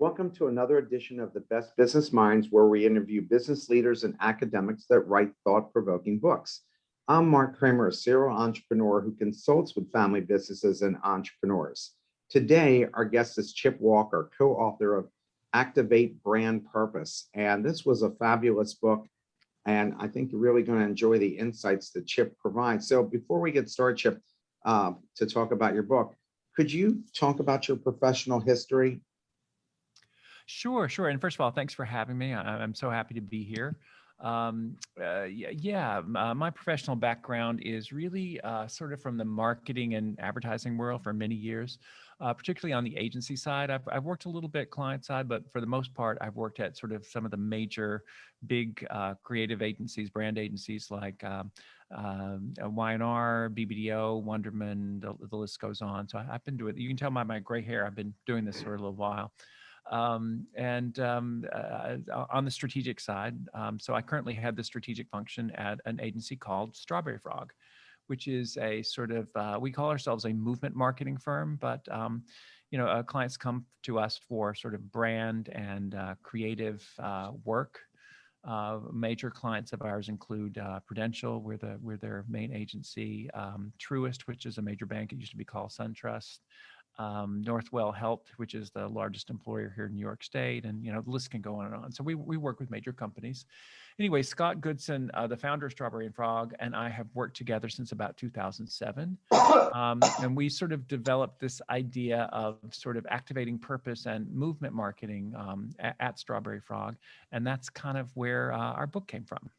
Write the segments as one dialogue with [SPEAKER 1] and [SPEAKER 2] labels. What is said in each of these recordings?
[SPEAKER 1] Welcome to another edition of the Best Business Minds, where we interview business leaders and academics that write thought provoking books. I'm Marc Kramer, a serial entrepreneur who consults with family businesses and entrepreneurs. Today, our guest is Chip Walker, co author of Activate Brand Purpose. And this was a fabulous book. And I think you're really going to enjoy the insights that Chip provides. So, before we get started, Chip, to talk about your book, could you talk about your professional history?
[SPEAKER 2] Sure. And first of all, thanks for having me. I'm so happy to be here. My professional background is really sort of from the marketing and advertising world for many years, particularly on the agency side. I've worked a little bit client side, but for the most part, I've worked at sort of some of the major big creative agencies, brand agencies like Y&R, BBDO, Wonderman, the list goes on. So I've been doing, you can tell by my gray hair, I've been doing this for a little while. On the strategic side, so I currently have the strategic function at an agency called Strawberry Frog, which is a sort of, we call ourselves a movement marketing firm, but clients come to us for sort of brand and creative work. Major clients of ours include Prudential, we're their main agency, Truist, which is a major bank, it used to be called SunTrust, Northwell Health, which is the largest employer here in New York State, and the list can go on and on. So we work with major companies. Anyway, Scott Goodson, the founder of Strawberry and Frog, and I have worked together since about 2007, and we sort of developed this idea of sort of activating purpose and movement marketing at Strawberry Frog, and that's kind of where our book came from.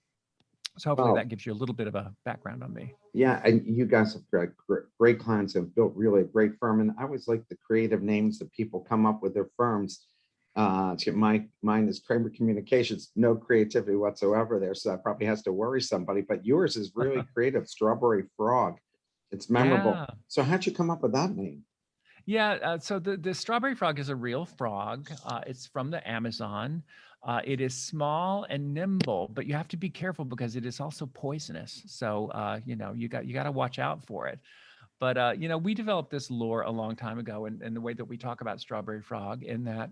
[SPEAKER 2] So hopefully
[SPEAKER 1] Oh,
[SPEAKER 2] that gives you a little bit of a background on me.
[SPEAKER 1] yeah, and you guys have got great clients, have built really a great firm. And I always like the creative names that people come up with their firms. Mine is Kramer Communications, no creativity whatsoever there, so that probably has to worry somebody. But yours is really creative, Strawberry Frog. It's memorable.
[SPEAKER 2] Yeah.
[SPEAKER 1] So how'd you come up with that name?
[SPEAKER 2] Yeah, so the strawberry frog is a real frog. It's from the Amazon. It is small and nimble, but you have to be careful because it is also poisonous. So you got to watch out for it. But we developed this lore a long time ago, and the way that we talk about Strawberry Frog, in that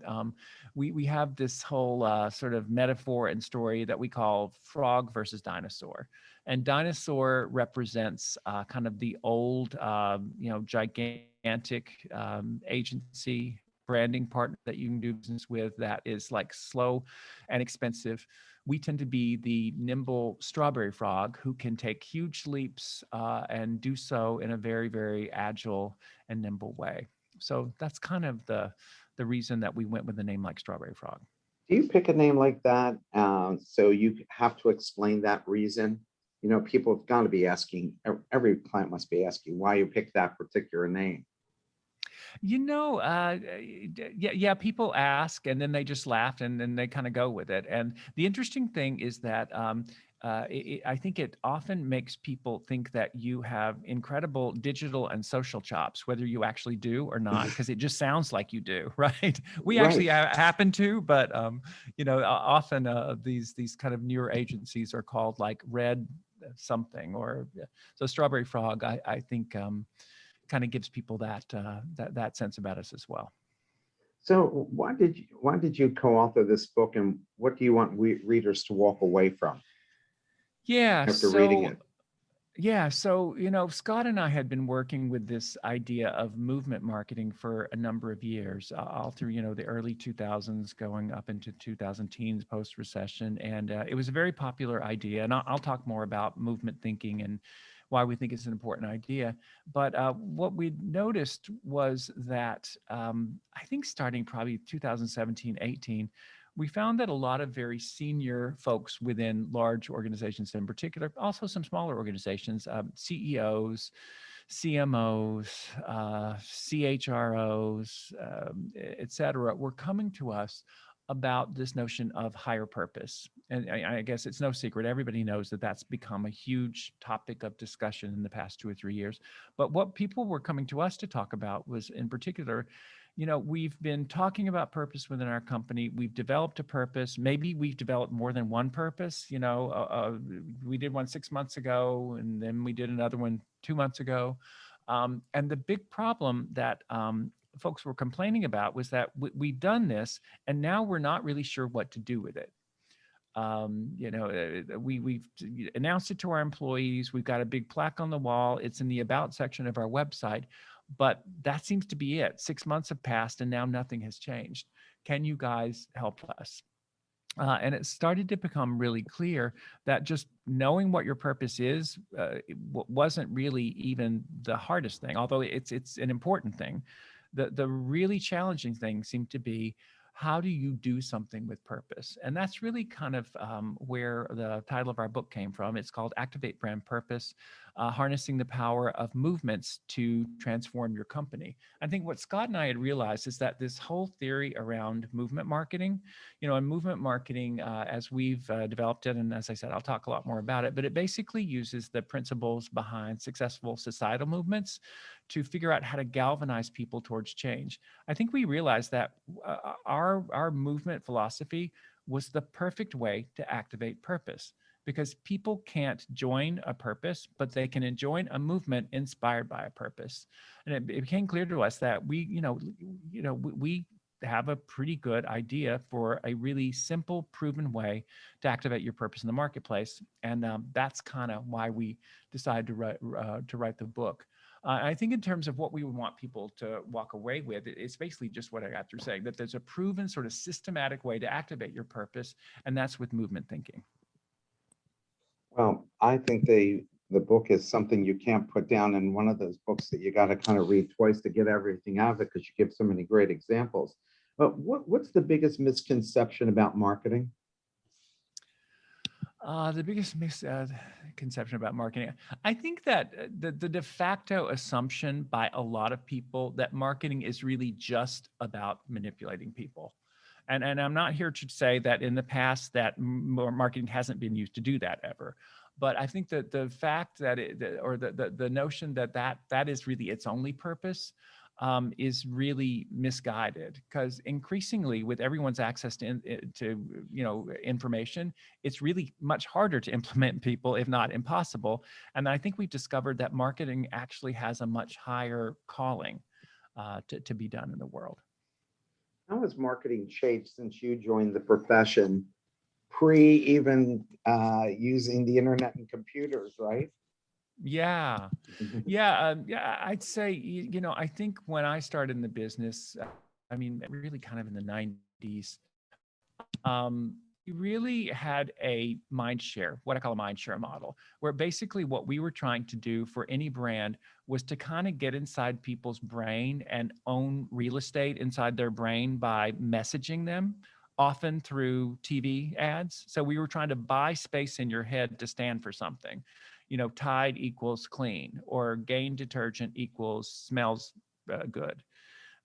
[SPEAKER 2] we have this whole sort of metaphor and story that we call frog versus dinosaur, and dinosaur represents kind of the old, gigantic agency branding partner that you can do business with that is like slow and expensive. We tend to be the nimble strawberry frog who can take huge leaps and do so in a very, very agile and nimble way. So that's kind of the reason that we went with the name like Strawberry Frog.
[SPEAKER 1] Do you pick a name like that? So you have to explain that reason. People have got to be asking, every client must be asking why you picked that particular name.
[SPEAKER 2] Yeah, people ask and then they just laugh and then they kind of go with it. And the interesting thing is that I think it often makes people think that you have incredible digital and social chops, whether you actually do or not, because it just sounds like you do, right? We actually
[SPEAKER 1] Right.
[SPEAKER 2] happen to, but often these kind of newer agencies are called like Red something, or so Strawberry Frog. I think. Kind of gives people that sense about us as well.
[SPEAKER 1] So why did you co-author this book, and what do you want readers to walk away from
[SPEAKER 2] Yeah,
[SPEAKER 1] after reading
[SPEAKER 2] so
[SPEAKER 1] it?
[SPEAKER 2] yeah, so Scott and I had been working with this idea of movement marketing for a number of years, all through the early 2000s, going up into 2000 teens post recession, and it was a very popular idea. And I'll talk more about movement thinking and why we think it's an important idea. But what we noticed was that I think starting probably 2017, 18, we found that a lot of very senior folks within large organizations in particular, also some smaller organizations, CEOs, CMOs, CHROs, et cetera, were coming to us about this notion of higher purpose. And I guess it's no secret. Everybody knows that that's become a huge topic of discussion in the past 2 or 3 years. But what people were coming to us to talk about was, in particular, we've been talking about purpose within our company. We've developed a purpose. Maybe we've developed more than one purpose. We did one 6 months ago, and then we did another one 2 months ago. And the big problem that folks were complaining about was that we've done this and now we're not really sure what to do with it. We've announced it to our employees. We've got a big plaque on the wall. It's in the about section of our website, but that seems to be it. 6 months have passed and now nothing has changed. Can you guys help us? And it started to become really clear that just knowing what your purpose is wasn't really even the hardest thing, although it's an important thing. The really challenging thing seemed to be, how do you do something with purpose? And that's really kind of where the title of our book came from. It's called Activate Brand Purpose, Harnessing the Power of Movements to Transform Your Company. I think what Scott and I had realized is that this whole theory around movement marketing, in movement marketing, as we've developed it, and as I said, I'll talk a lot more about it, but it basically uses the principles behind successful societal movements to figure out how to galvanize people towards change. I think we realized that our movement philosophy was the perfect way to activate purpose, because people can't join a purpose, but they can join a movement inspired by a purpose. And it became clear to us that we have a pretty good idea for a really simple, proven way to activate your purpose in the marketplace. And that's kind of why we decided to write the book. I think in terms of what we would want people to walk away with, it's basically just what I got through saying, that there's a proven sort of systematic way to activate your purpose, and that's with movement thinking.
[SPEAKER 1] Well, I think the book is something you can't put down, and one of those books that you got to kind of read twice to get everything out of it, because you give so many great examples. But what's the biggest misconception about marketing?
[SPEAKER 2] The biggest misconception about marketing, I think that the de facto assumption by a lot of people that marketing is really just about manipulating people. And I'm not here to say that in the past that marketing hasn't been used to do that ever. But I think that the fact that the notion that is really its only purpose is really misguided, because increasingly with everyone's access to information, it's really much harder to implement people, if not impossible. And I think we've discovered that marketing actually has a much higher calling to be done in the world.
[SPEAKER 1] How has marketing changed since you joined the profession, pre even using the internet and computers, right?
[SPEAKER 2] Yeah. Yeah, I'd say, I think when I started in the business, I mean, really kind of in the 90s, we really had a mind share, what I call a mind share model, where basically what we were trying to do for any brand was to kind of get inside people's brain and own real estate inside their brain by messaging them, often through TV ads. So we were trying to buy space in your head to stand for something. Tide equals clean, or Gain detergent equals smells good.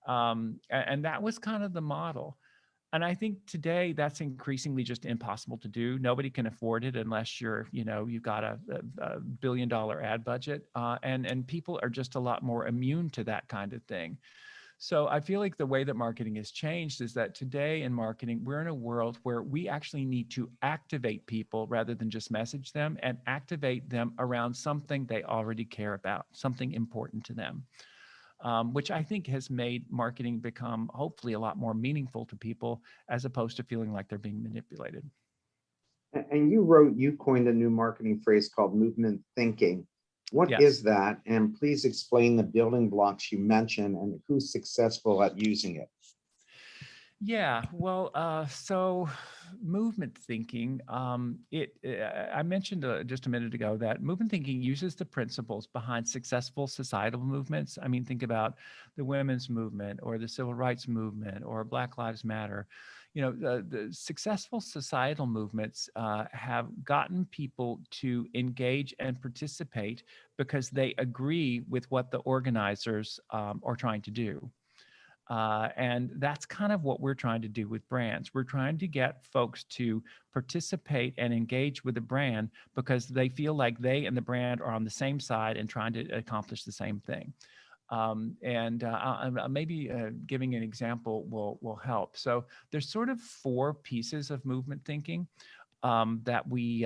[SPEAKER 2] And that was kind of the model. And I think today that's increasingly just impossible to do. Nobody can afford it unless you've got a billion-dollar ad budget, and people are just a lot more immune to that kind of thing. So I feel like the way that marketing has changed is that today in marketing, we're in a world where we actually need to activate people rather than just message them, and activate them around something they already care about, something important to them. Which I think has made marketing become hopefully a lot more meaningful to people, as opposed to feeling like they're being manipulated.
[SPEAKER 1] And you coined a new marketing phrase called movement thinking. What is
[SPEAKER 2] Yes.
[SPEAKER 1] that? And please explain the building blocks you mentioned and who's successful at using it.
[SPEAKER 2] Yeah, well, so movement thinking, I mentioned just a minute ago that movement thinking uses the principles behind successful societal movements. I mean, think about the women's movement or the civil rights movement or Black Lives Matter. The successful societal movements have gotten people to engage and participate because they agree with what the organizers are trying to do. And that's kind of what we're trying to do with brands. We're trying to get folks to participate and engage with the brand because they feel like they and the brand are on the same side and trying to accomplish the same thing. Maybe giving an example will help. So there's sort of four pieces of movement thinking that we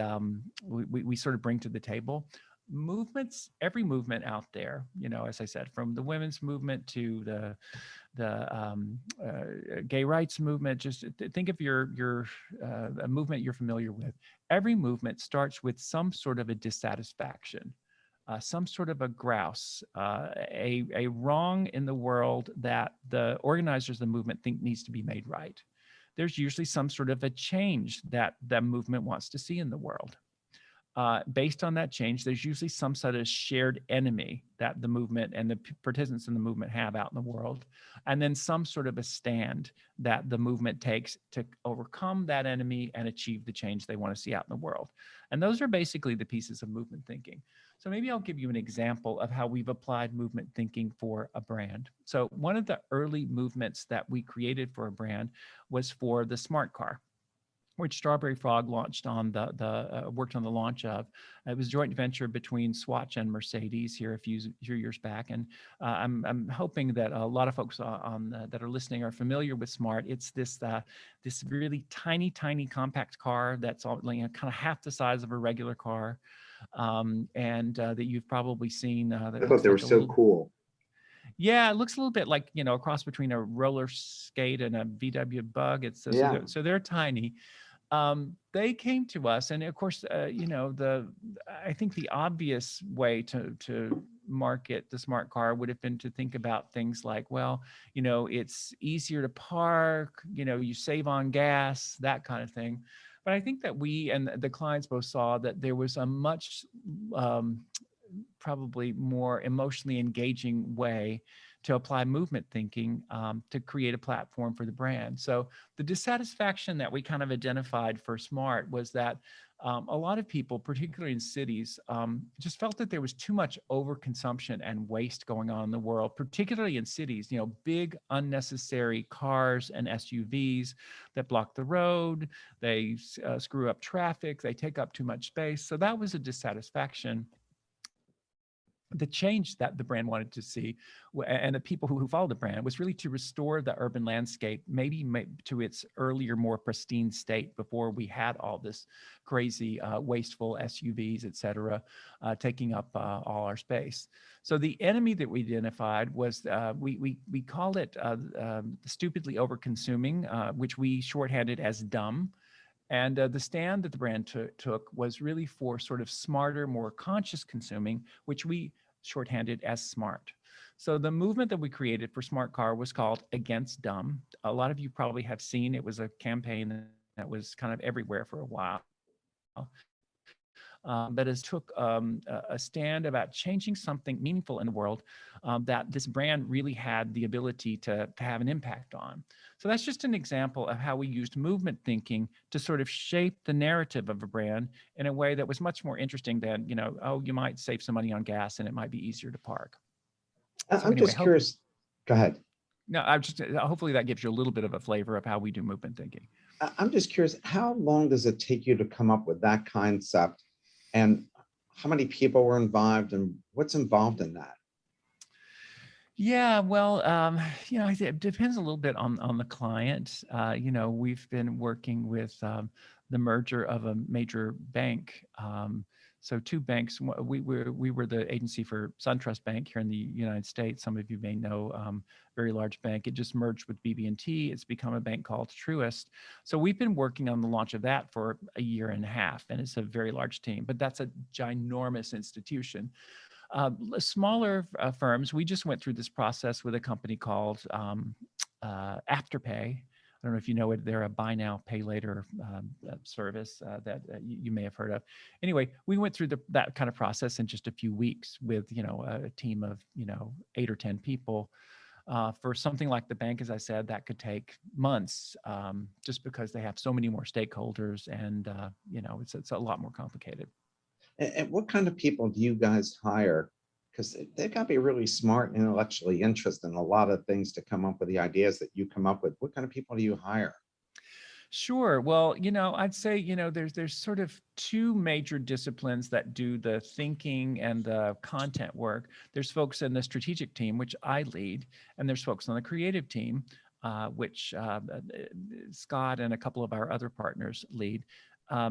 [SPEAKER 2] sort of bring to the table. movements, every movement out there, as I said, from the women's movement to the gay rights movement, just think of your a movement you're familiar with. Every movement starts with some sort of a dissatisfaction, some sort of a grouse, a wrong in the world that the organizers of the movement think needs to be made right. There's usually some sort of a change that the movement wants to see in the world. Based on that change, there's usually some sort of shared enemy that the movement and the participants in the movement have out in the world, and then some sort of a stand that the movement takes to overcome that enemy and achieve the change they want to see out in the world. And those are basically the pieces of movement thinking. So maybe I'll give you an example of how we've applied movement thinking for a brand. So one of the early movements that we created for a brand was for the smart car, which Strawberry Frog launched on worked on the launch of. It was a joint venture between Swatch and Mercedes here a few years back, and I'm hoping that a lot of folks that are listening are familiar with Smart. It's this really tiny compact car that's all, kind of half the size of a regular car, and that you've probably seen. That
[SPEAKER 1] I thought
[SPEAKER 2] looks
[SPEAKER 1] they were
[SPEAKER 2] like
[SPEAKER 1] so cool.
[SPEAKER 2] yeah, it looks a little bit like, a cross between a roller skate and a VW Bug. It's
[SPEAKER 1] Yeah.
[SPEAKER 2] so they're tiny. They came to us, and of course, I think the obvious way to market the smart car would have been to think about things like, well, it's easier to park, you save on gas, that kind of thing. But I think that we and the clients both saw that there was a much probably more emotionally engaging way to apply movement thinking to create a platform for the brand. So the dissatisfaction that we kind of identified for Smart was that a lot of people, particularly in cities, just felt that there was too much overconsumption and waste going on in the world, particularly in cities, big unnecessary cars and SUVs that block the road, they screw up traffic, they take up too much space. So that was a dissatisfaction. The change that the brand wanted to see and the people who followed the brand was really to restore the urban landscape, maybe to its earlier, more pristine state before we had all this crazy, wasteful SUVs, et cetera, taking up all our space. So the enemy that we identified was, we called it stupidly over-consuming, which we shorthanded as dumb. And the stand that the brand took was really for sort of smarter, more conscious consuming, which we shorthanded as smart. So the movement that we created for Smart Car was called Against Dumb. A lot of you probably have seen it was a campaign that was kind of everywhere for a while. But it took a stand about changing something meaningful in the world that this brand really had the ability to have an impact on. So that's just an example of how we used movement thinking to sort of shape the narrative of a brand in a way that was much more interesting than, oh, you might save some money on gas and it might be easier to park. So
[SPEAKER 1] I'm
[SPEAKER 2] anyway,
[SPEAKER 1] just curious. Go ahead.
[SPEAKER 2] no, I just hopefully that gives you a little bit of a flavor of how we do movement thinking.
[SPEAKER 1] I'm just curious, how long does it take you to come up with that concept, and how many people were involved, and what's involved in that?
[SPEAKER 2] Yeah, well, it depends a little bit on the client. We've been working with the merger of a major bank. So two banks. We were the agency for SunTrust Bank here in the United States. Some of you may know, very large bank. It just merged with BB&T. It's become a bank called Truist. So we've been working on the launch of that for a year and a half, and it's a very large team. But that's a ginormous institution. Smaller firms, we just went through this process with a company called Afterpay. I don't know if you know it. They're a buy now, pay later service that you may have heard of. Anyway, we went through that kind of process in just a few weeks with a team of 8 or 10 people. For something like the bank, as I said, that could take months, just because they have so many more stakeholders, and it's a lot more complicated.
[SPEAKER 1] And what kind of people do you guys hire? Because they've got to be really smart and intellectually interested in a lot of things to come up with the ideas that you come up with. What kind of people do you hire?
[SPEAKER 2] Sure. Well, I'd say, there's sort of two major disciplines that do the thinking and the content work. There's folks in the strategic team, which I lead, and there's folks on the creative team, which Scott and a couple of our other partners lead.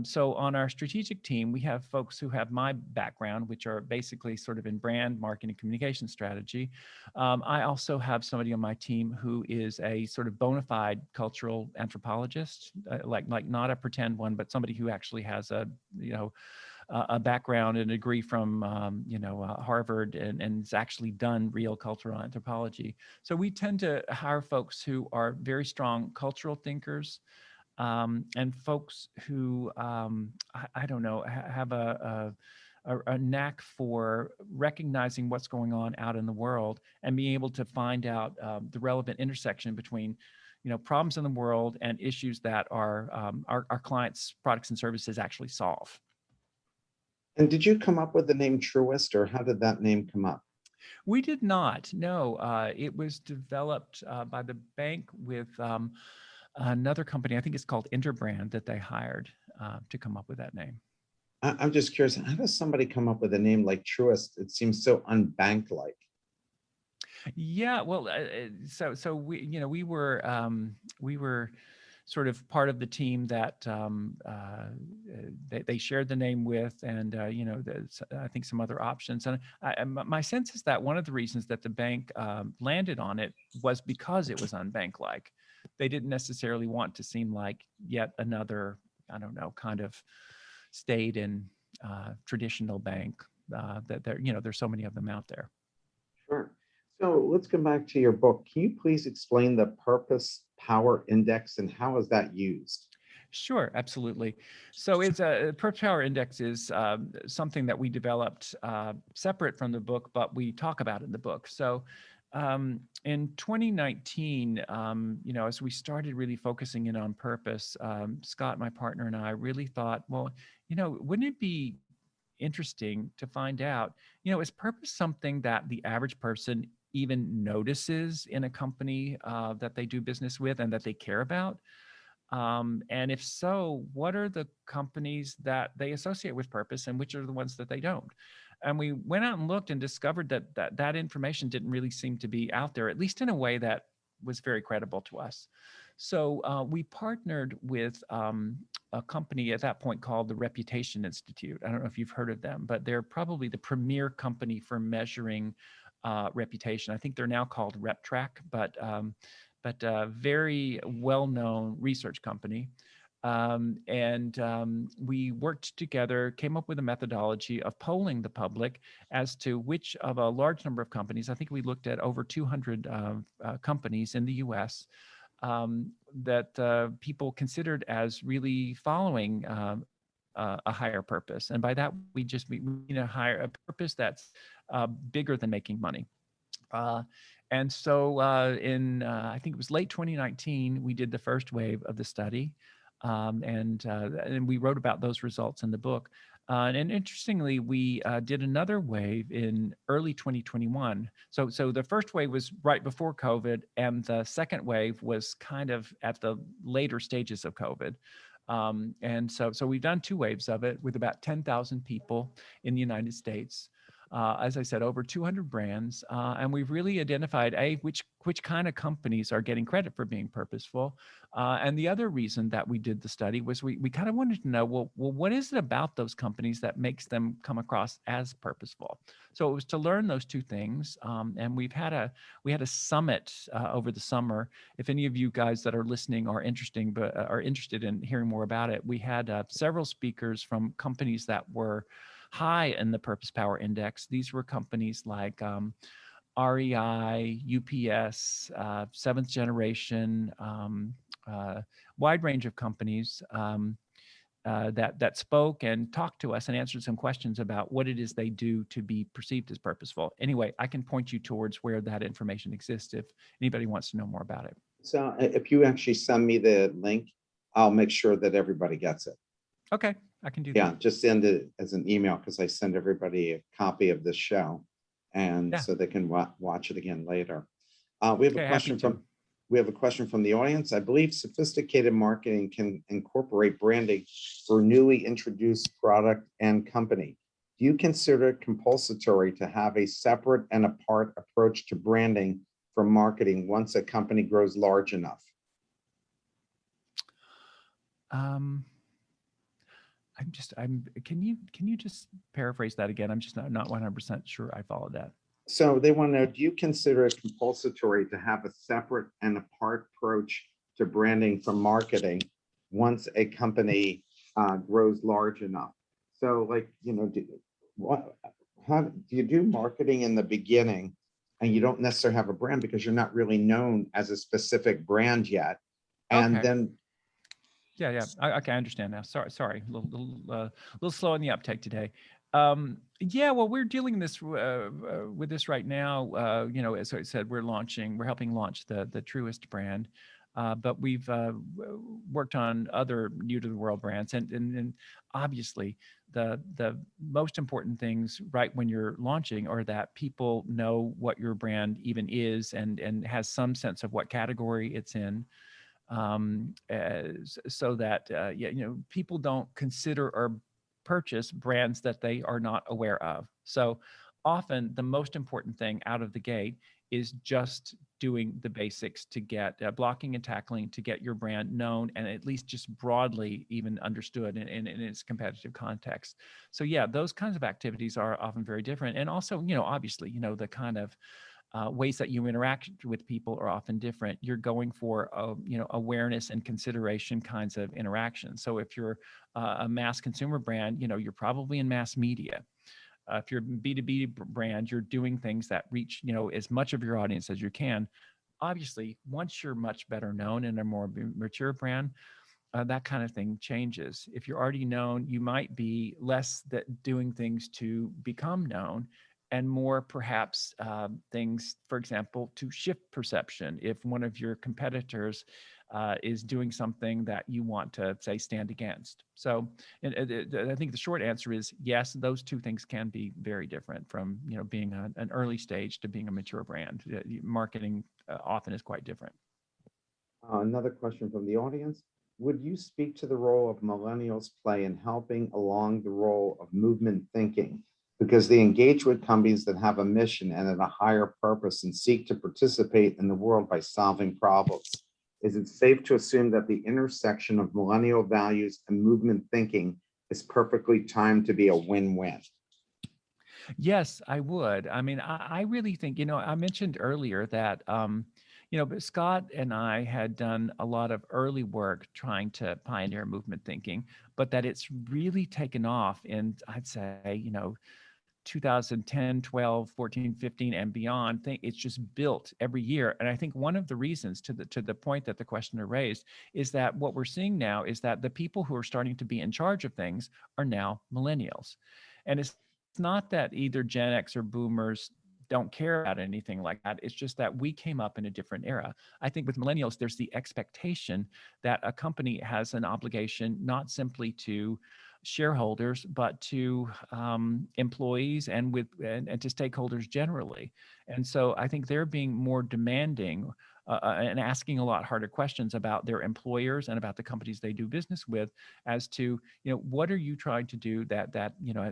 [SPEAKER 2] So on our strategic team, we have folks who have my background, which are basically sort of in brand marketing communication strategy. I also have somebody on my team who is a sort of bona fide cultural anthropologist, like not a pretend one, but somebody who actually has a background and a degree from Harvard and has actually done real cultural anthropology. So we tend to hire folks who are very strong cultural thinkers, and folks who I don't know have a knack for recognizing what's going on out in the world and being able to find out the relevant intersection between problems in the world and issues that our clients' products and services actually solve.
[SPEAKER 1] And did you come up with the name Truist, or how did that name come up?
[SPEAKER 2] We did not. No, it was developed by the bank with another company. I think it's called Interbrand that they hired to come up with that name.
[SPEAKER 1] I'm just curious, how does somebody come up with a name like Truist? It seems so unbank-like.
[SPEAKER 2] Yeah, well, so we were sort of part of the team that they shared the name with, and I think some other options. And my sense is that one of the reasons that the bank landed on it was because it was unbank-like. They didn't necessarily want to seem like yet another, I don't know, kind of stayed in traditional bank. That there's so many of them out there.
[SPEAKER 1] Sure. So let's come back to your book. Can you please explain the Purpose Power Index and how is that used?
[SPEAKER 2] Sure, absolutely. So it's a Purchase Power Index is something that we developed separate from the book, but we talk about in the book. So in 2019, as we started really focusing in on purpose, Scott, my partner, and I really thought, well, wouldn't it be interesting to find out, is purpose something that the average person even notices in a company that they do business with and that they care about? And if so, what are the companies that they associate with purpose and which are the ones that they don't? And we went out and looked and discovered that information didn't really seem to be out there, at least in a way that was very credible to us. So we partnered with a company at that point called the Reputation Institute. I don't know if you've heard of them, but they're probably the premier company for measuring reputation. I think they're now called RepTrack, but very well-known research company. And we worked together, came up with a methodology of polling the public as to which of a large number of companies. I think we looked at over 200 companies in the US that people considered as really following a higher purpose. And by that, we just mean a purpose that's bigger than making money. And so in, I think it was late 2019, we did the first wave of the study. And we wrote about those results in the book. And interestingly, we did another wave in early 2021. So the first wave was right before COVID, and the second wave was kind of at the later stages of COVID. And so we've done two waves of it with about 10,000 people in the United States. As I said, over 200 brands, and we've really identified which kind of companies are getting credit for being purposeful. And the other reason that we did the study was we kind of wanted to know, well, what is it about those companies that makes them come across as purposeful? So it was to learn those two things. And we had a summit over the summer. If any of you guys that are listening are interested in hearing more about it, we had several speakers from companies that were high in the Purpose Power Index. These were companies like REI, UPS, Seventh Generation, wide range of companies that spoke and talked to us and answered some questions about what it is they do to be perceived as purposeful. Anyway, I can point you towards where that information exists if anybody wants to know more about it.
[SPEAKER 1] So if you actually send me the link, I'll make sure that everybody gets it.
[SPEAKER 2] Okay, I can do
[SPEAKER 1] Yeah,
[SPEAKER 2] that.
[SPEAKER 1] just send it as an email because I send everybody a copy of this show, and
[SPEAKER 2] Yeah.
[SPEAKER 1] so they can watch it again later. We have a
[SPEAKER 2] Okay, happy
[SPEAKER 1] question
[SPEAKER 2] to.
[SPEAKER 1] from the audience. I believe sophisticated marketing can incorporate branding for newly introduced product and company. Do you consider it compulsory to have a separate and apart approach to branding for marketing once a company grows large enough?
[SPEAKER 2] Um, can you just paraphrase that again? I'm just not 100% sure I followed that.
[SPEAKER 1] So they want to know, do you consider it compulsory to have a separate and apart approach to branding from marketing once a company grows large enough? So like, what, how do you do marketing in the beginning and you don't necessarily have a brand because you're not really known as a specific brand yet? And
[SPEAKER 2] Okay.
[SPEAKER 1] then,
[SPEAKER 2] Yeah. Okay, I understand now. Sorry. Little slow on the uptake today. Yeah, well, we're dealing with this right now. As I said, we're helping launch the Truest brand. But we've worked on other new to the world brands, and obviously the most important things right when you're launching are that people know what your brand even is and has some sense of what category it's in, so that people don't consider or purchase brands that they are not aware of. So often the most important thing out of the gate is just doing the basics to get blocking and tackling to get your brand known and at least just broadly even understood in its competitive context. So yeah, those kinds of activities are often very different. And also, obviously, the kind of ways that you interact with people are often different. You're going for awareness and consideration kinds of interactions. So if you're a mass consumer brand, you're probably in mass media. If you're a B2B brand, you're doing things that reach as much of your audience as you can. Obviously, once you're much better known and a more mature brand, that kind of thing changes. If you're already known, you might be less that doing things to become known and more perhaps things, for example, to shift perception. If one of your competitors is doing something that you want to, say, stand against. So I think the short answer is yes, those two things can be very different from being an early stage to being a mature brand. Marketing often is quite different.
[SPEAKER 1] another question from the audience. Would you speak to the role of millennials play in helping along the role of movement thinking? Because they engage with companies that have a mission and a higher purpose and seek to participate in the world by solving problems. Is it safe to assume that the intersection of millennial values and movement thinking is perfectly timed to be a win-win?
[SPEAKER 2] Yes, I would. I mean, I really think, I mentioned earlier that, but Scott and I had done a lot of early work trying to pioneer movement thinking, but that it's really taken off in, I'd say, 2010, 12, 14, 15, and beyond. It's just built every year. And I think one of the reasons to the point that the questioner raised is that what we're seeing now is that the people who are starting to be in charge of things are now millennials. And it's not that either Gen X or boomers don't care about anything like that. It's just that we came up in a different era. I think with millennials, there's the expectation that a company has an obligation not simply to shareholders, but to employees and to stakeholders generally. And so I think they're being more demanding and asking a lot harder questions about their employers and about the companies they do business with, as to what are you trying to do that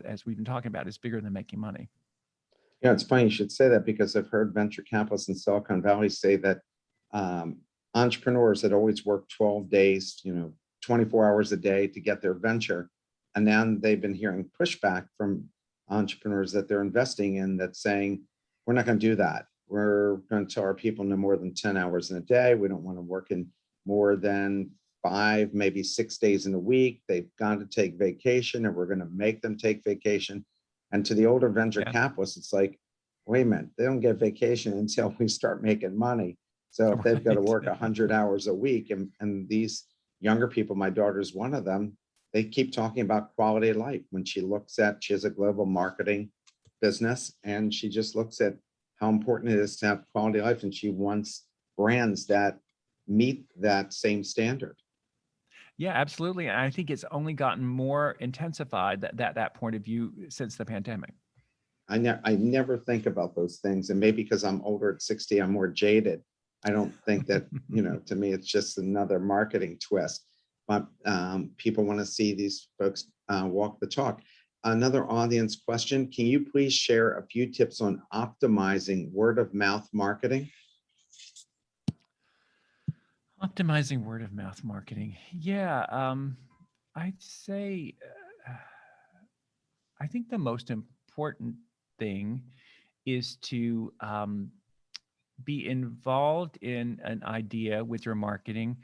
[SPEAKER 2] as we've been talking about, is bigger than making money.
[SPEAKER 1] Yeah, it's funny you should say that because I've heard venture capitalists in Silicon Valley say that um, entrepreneurs had always worked 12 days, 24 hours a day to get their venture. And now they've been hearing pushback from entrepreneurs that they're investing in that's saying, we're not going to do that. We're going to tell our people no more than 10 hours in a day. We don't want to work in more than 5, maybe 6 days in a week. They've got to take vacation and we're going to make them take vacation. And to the older venture
[SPEAKER 2] Yeah.
[SPEAKER 1] capitalists, it's like, wait a minute, they don't get vacation until we start making money. So if they've got to work 100 hours a week, and these younger people, my daughter's one of them, they keep talking about quality of life. When she has a global marketing business, and she just looks at how important it is to have quality of life, and she wants brands that meet that same standard.
[SPEAKER 2] Yeah, absolutely. And I think it's only gotten more intensified, that point of view, since the pandemic.
[SPEAKER 1] I never think about those things. And maybe because I'm older at 60, I'm more jaded. I don't think that, to me, it's just another marketing twist. But people want to see these folks walk the talk. Another audience question. Can you please share a few tips on optimizing word of mouth marketing?
[SPEAKER 2] Optimizing word of mouth marketing. Yeah, I'd say I think the most important thing is to be involved in an idea with your marketing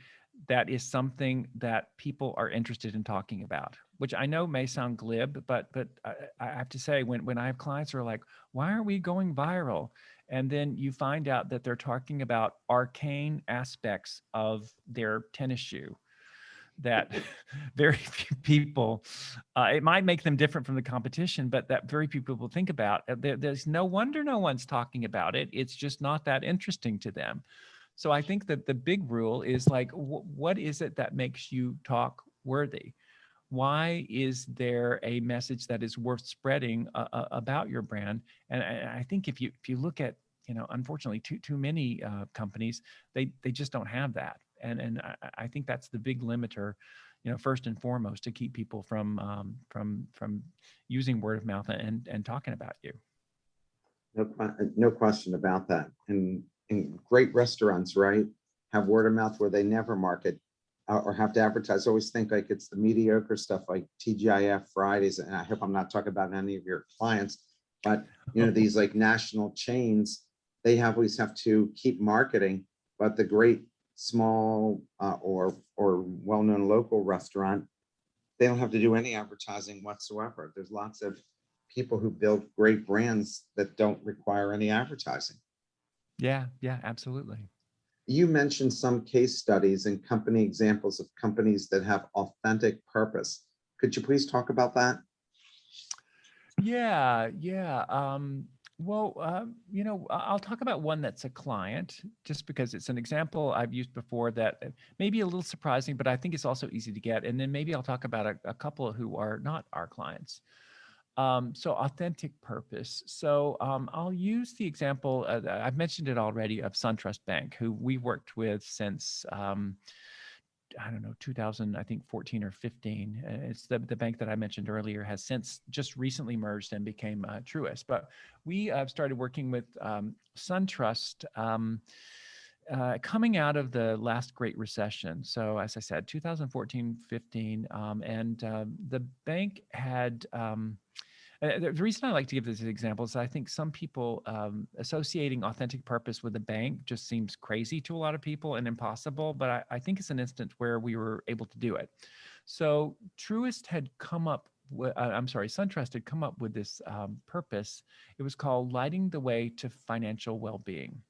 [SPEAKER 2] that is something that people are interested in talking about, which I know may sound glib, but I have to say, when I have clients who are like, why are we going viral? And then you find out that they're talking about arcane aspects of their tennis shoe that very few people, it might make them different from the competition, but that very few people think about. There's no wonder no one's talking about it. It's just not that interesting to them. So I think that the big rule is like, what is it that makes you talk worthy? Why is there a message that is worth spreading about your brand? And I think if you look at, unfortunately, too many companies, they just don't have that. And I think that's the big limiter, first and foremost, to keep people from using word of mouth and talking about you.
[SPEAKER 1] No question about that. And great restaurants, right, have word of mouth where they never market or have to advertise. I always think like it's the mediocre stuff like TGIF Fridays, and I hope I'm not talking about any of your clients, but these like national chains, they always have to keep marketing, but the great small or well-known local restaurant, they don't have to do any advertising whatsoever. There's lots of people who build great brands that don't require any advertising.
[SPEAKER 2] Yeah, absolutely.
[SPEAKER 1] You mentioned some case studies and company examples of companies that have authentic purpose. Could you please talk about that?
[SPEAKER 2] Yeah, yeah. Well, I'll talk about one that's a client, just because it's an example I've used before that may be a little surprising, but I think it's also easy to get. And then maybe I'll talk about a couple who are not our clients. So authentic purpose. So I'll use the example, I've mentioned it already, of SunTrust Bank, who we worked with since I don't know, 2000, I think 14 or 15. It's the bank that I mentioned earlier has since just recently merged and became Truist. But we started working with SunTrust coming out of the last Great Recession. So as I said, 2014, 15, and the bank had the reason I like to give this example is I think some people associating authentic purpose with a bank just seems crazy to a lot of people and impossible, but I think it's an instance where we were able to do it. So Truist had come up with, SunTrust had come up with this purpose. It was called Lighting the Way to Financial Well-Being,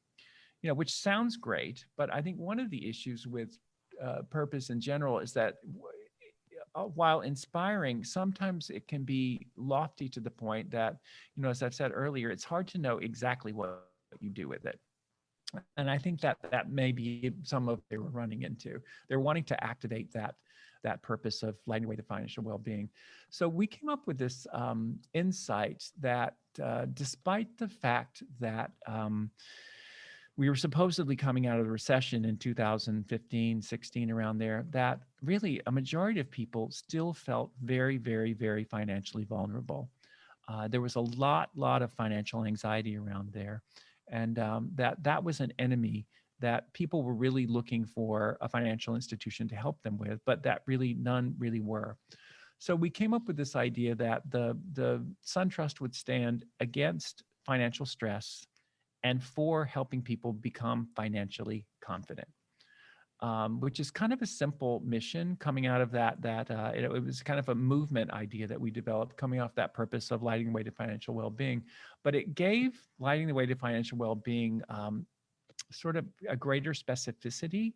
[SPEAKER 2] which sounds great, but I think one of the issues with purpose in general is that while inspiring, sometimes it can be lofty to the point that, as I've said earlier, it's hard to know exactly what you do with it. And I think that may be some of what they were running into. They're wanting to activate that purpose of lighting the way to financial well-being. So we came up with this insight that despite the fact that we were supposedly coming out of the recession in 2015, 16, around there, that really a majority of people still felt very, very, very financially vulnerable. There was a lot of financial anxiety around there. And that was an enemy that people were really looking for a financial institution to help them with, but that really none really were. So we came up with this idea that the SunTrust would stand against financial stress and for helping people become financially confident, which is kind of a simple mission coming out of that. It was kind of a movement idea that we developed coming off that purpose of lighting the way to financial well-being. But it gave lighting the way to financial well-being sort of a greater specificity,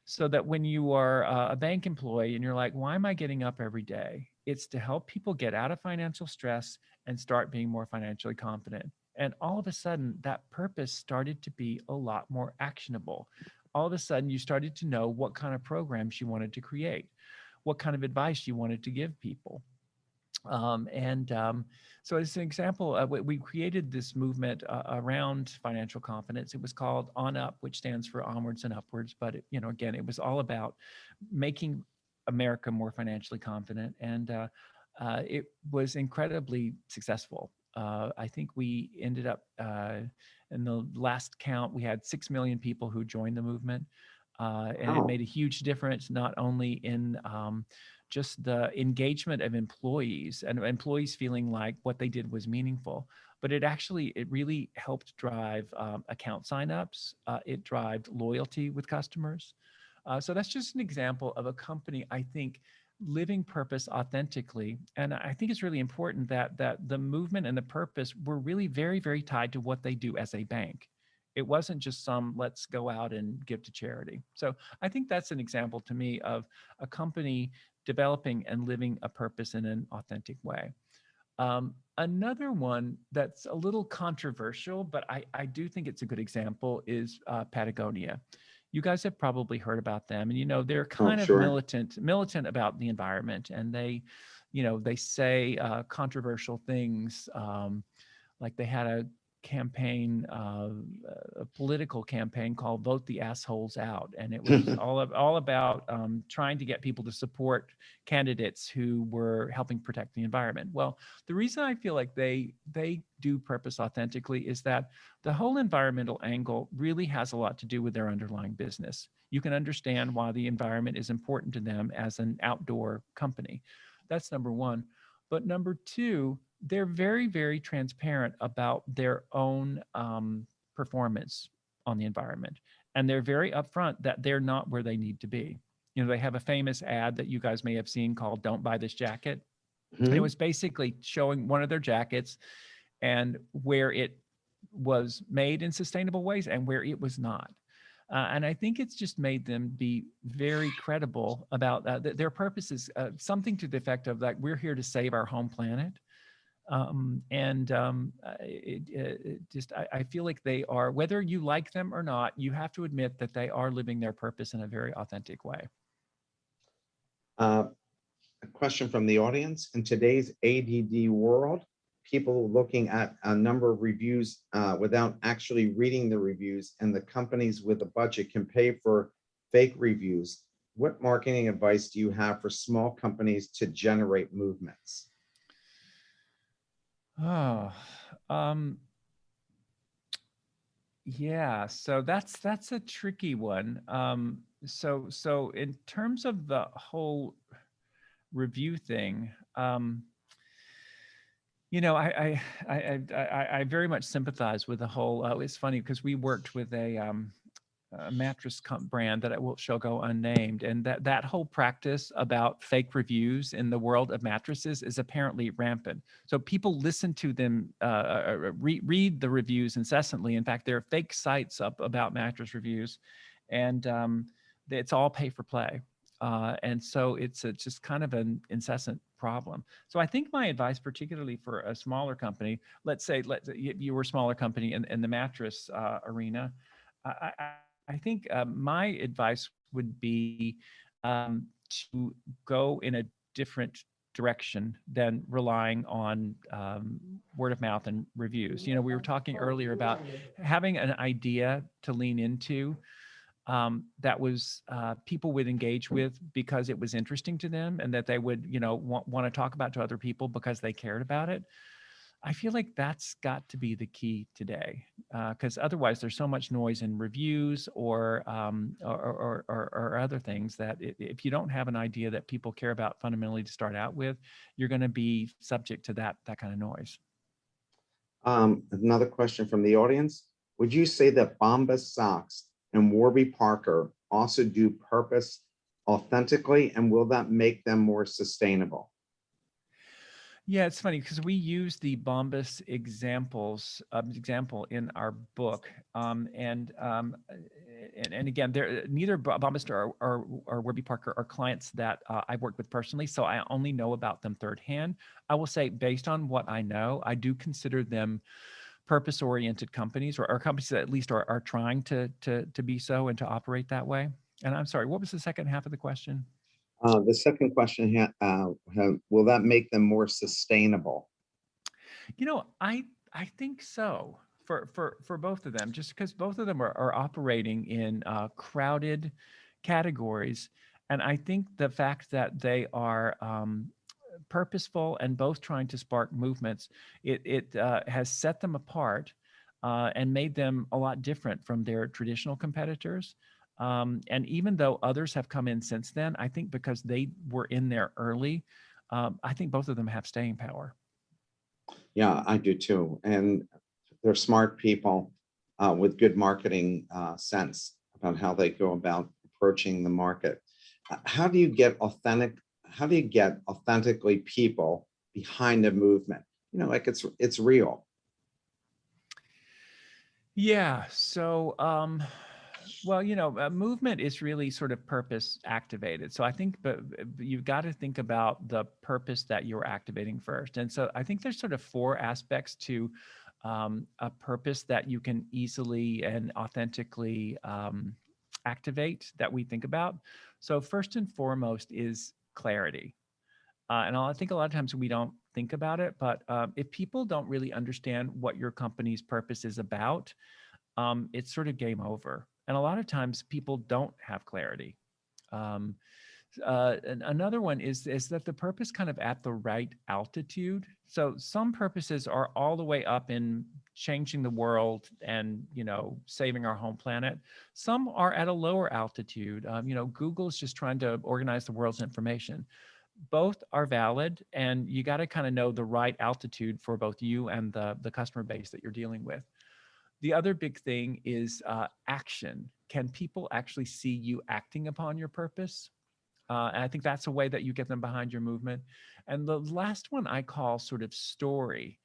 [SPEAKER 2] so that when you are a bank employee and you're like, why am I getting up every day? It's to help people get out of financial stress and start being more financially confident. And all of a sudden, that purpose started to be a lot more actionable. All of a sudden, you started to know what kind of programs you wanted to create, what kind of advice you wanted to give people. So as an example, we created this movement around financial confidence. It was called On Up, which stands for onwards and upwards. But again, it was all about making America more financially confident, and it was incredibly successful. I think we ended up in the last count, we had 6 million people who joined the movement. And it
[SPEAKER 1] Oh,
[SPEAKER 2] made a huge difference not only in just the engagement of employees and employees feeling like what they did was meaningful, but it really helped drive account signups. It drove loyalty with customers. So that's just an example of a company, I think, living purpose authentically. And I think it's really important that the movement and the purpose were really very, very tied to what they do as a bank. It wasn't just some let's go out and give to charity. So I think that's an example to me of a company developing and living a purpose in an authentic way. Another one that's a little controversial, but I do think it's a good example is Patagonia. You guys have probably heard about them, and they're
[SPEAKER 1] oh,
[SPEAKER 2] kind of
[SPEAKER 1] sure.
[SPEAKER 2] militant about the environment, and they say controversial things. Like they had a campaign, a political campaign called "Vote the Assholes Out," and it was all about trying to get people to support candidates who were helping protect the environment. Well, the reason I feel like they do purpose authentically is that the whole environmental angle really has a lot to do with their underlying business. You can understand why the environment is important to them as an outdoor company. That's number one. But number two, they're very, very transparent about their own performance on the environment. And they're very upfront that they're not where they need to be. They have a famous ad that you guys may have seen called "Don't Buy This Jacket." And it
[SPEAKER 1] Mhm.
[SPEAKER 2] was basically showing one of their jackets and where it was made in sustainable ways and where it was not. And I think it's just made them be very credible about their purpose is something to the effect of like, we're here to save our home planet. I feel like they are, whether you like them or not, you have to admit that they are living their purpose in a very authentic way.
[SPEAKER 1] Uh, a question from the audience. In today's ADD world, people looking at a number of reviews without actually reading the reviews, and the companies with a budget can pay for fake reviews. What marketing advice do you have for small companies to generate movements?
[SPEAKER 2] Oh, um, yeah. So that's a tricky one. So in terms of the whole review thing, I very much sympathize with the whole. It's funny because we worked with a mattress brand that shall go unnamed, and that whole practice about fake reviews in the world of mattresses is apparently rampant. So people listen to them, read the reviews incessantly. In fact, there are fake sites up about mattress reviews, and it's all pay for play. And so it's just kind of an incessant problem. So I think my advice, particularly for a smaller company, let's say you were a smaller company in the mattress arena, I think my advice would be to go in a different direction than relying on word of mouth and reviews. We were talking earlier about having an idea to lean into that was people would engage with because it was interesting to them, and that they would, want to talk about to other people because they cared about it. I feel like that's got to be the key today, because otherwise there's so much noise in reviews or other things that if you don't have an idea that people care about fundamentally to start out with, you're going to be subject to that kind of noise.
[SPEAKER 1] Another question from the audience. Would you say that Bombas socks and Warby Parker also do purpose authentically, and will that make them more sustainable?
[SPEAKER 2] Yeah, it's funny because we use the Bombas example in our book, and again, neither Bombas or Warby Parker are clients that I've worked with personally, so I only know about them third hand. I will say, based on what I know, I do consider them purpose-oriented companies, or companies that at least are trying to be so and to operate that way. And I'm sorry, what was the second half of the question?
[SPEAKER 1] The second question, will that make them more sustainable?
[SPEAKER 2] I think so for both of them, just because both of them are operating in crowded categories, and I think the fact that they are purposeful and both trying to spark movements, it has set them apart and made them a lot different from their traditional competitors. And even though others have come in since then, I think because they were in there early, I think both of them have staying power.
[SPEAKER 1] Yeah, I do too. And they're smart people with good marketing sense about how they go about approaching the market. How do you get authentic? How do you get authentically people behind a movement? Like it's real.
[SPEAKER 2] Yeah. So, well, movement is really sort of purpose activated. So I think, but you've got to think about the purpose that you're activating first. And so I think there's sort of four aspects to a purpose that you can easily and authentically activate that we think about. So first and foremost is clarity. And I think a lot of times we don't think about it, but if people don't really understand what your company's purpose is about, it's sort of game over. And a lot of times people don't have clarity. Um, and another one is that the purpose kind of at the right altitude. So some purposes are all the way up in changing the world and saving our home planet. Some are at a lower altitude. Google's just trying to organize the world's information. Both are valid, and you got to kind of know the right altitude for both you and the customer base that you're dealing with. The other big thing is action. Can people actually see you acting upon your purpose? And I think that's a way that you get them behind your movement. And the last one I call sort of story.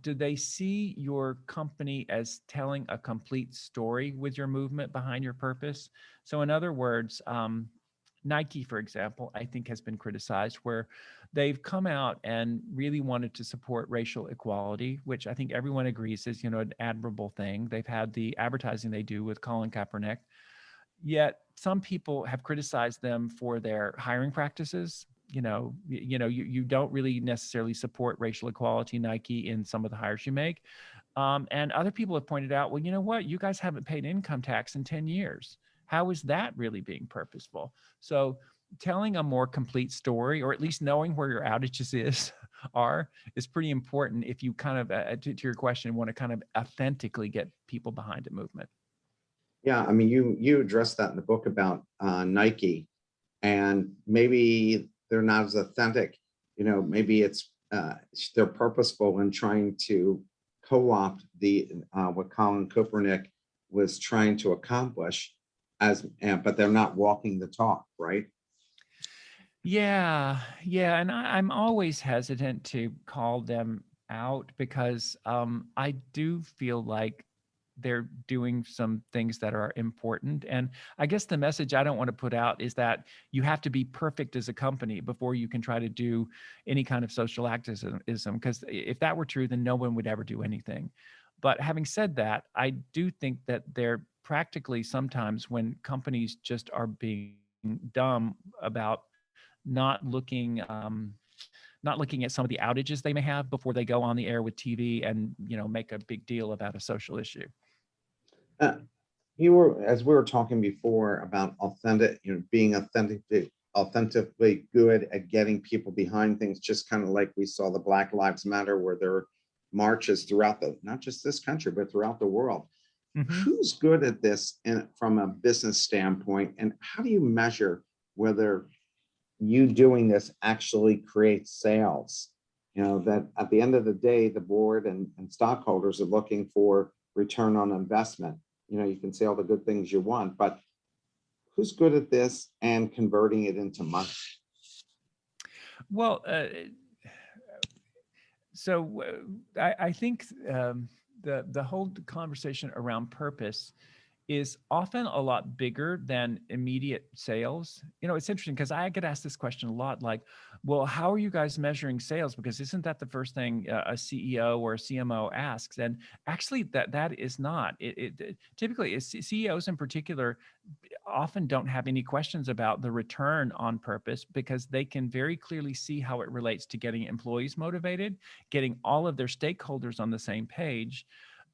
[SPEAKER 2] Do they see your company as telling a complete story with your movement behind your purpose? So, in other words, Nike, for example, I think has been criticized where they've come out and really wanted to support racial equality, which I think everyone agrees is, an admirable thing. They've had the advertising they do with Colin Kaepernick. Yet some people have criticized them for their hiring practices. You don't really necessarily support racial equality, Nike, in some of the hires you make. And other people have pointed out, well, you know what? You guys haven't paid income tax in 10 years. How is that really being purposeful? So telling a more complete story, or at least knowing where your outages is pretty important if you kind of, to your question, want to kind of authentically get people behind a movement.
[SPEAKER 1] Yeah, I mean, you addressed that in the book about Nike, and maybe they're not as authentic. Maybe they're purposeful in trying to co-opt the what Colin Kaepernick was trying to accomplish, but they're not walking the talk, right?
[SPEAKER 2] Yeah, yeah, and I'm always hesitant to call them out because I do feel like they're doing some things that are important. And I guess the message I don't want to put out is that you have to be perfect as a company before you can try to do any kind of social activism. Because if that were true, then no one would ever do anything. But having said that, I do think that they're practically sometimes when companies just are being dumb about not looking not looking at some of the outages they may have before they go on the air with TV and make a big deal about a social issue.
[SPEAKER 1] Uh, as we were talking before about authentic, being authentically good at getting people behind things, just kind of like we saw the Black Lives Matter, where there were marches throughout not just this country, but throughout the world.
[SPEAKER 2] Hmm.
[SPEAKER 1] Who's good at this from a business standpoint, and how do you measure whether you doing this actually creates sales? That at the end of the day, the board and stockholders are looking for return on investment. You can say all the good things you want, but who's good at this and converting it into money?
[SPEAKER 2] Well, so I think the whole conversation around purpose is often a lot bigger than immediate sales. It's interesting because I get asked this question a lot, like, well, how are you guys measuring sales? Because isn't that the first thing a CEO or a CMO asks? And actually, that is not. Typically, CEOs in particular often don't have any questions about the return on purpose because they can very clearly see how it relates to getting employees motivated, getting all of their stakeholders on the same page,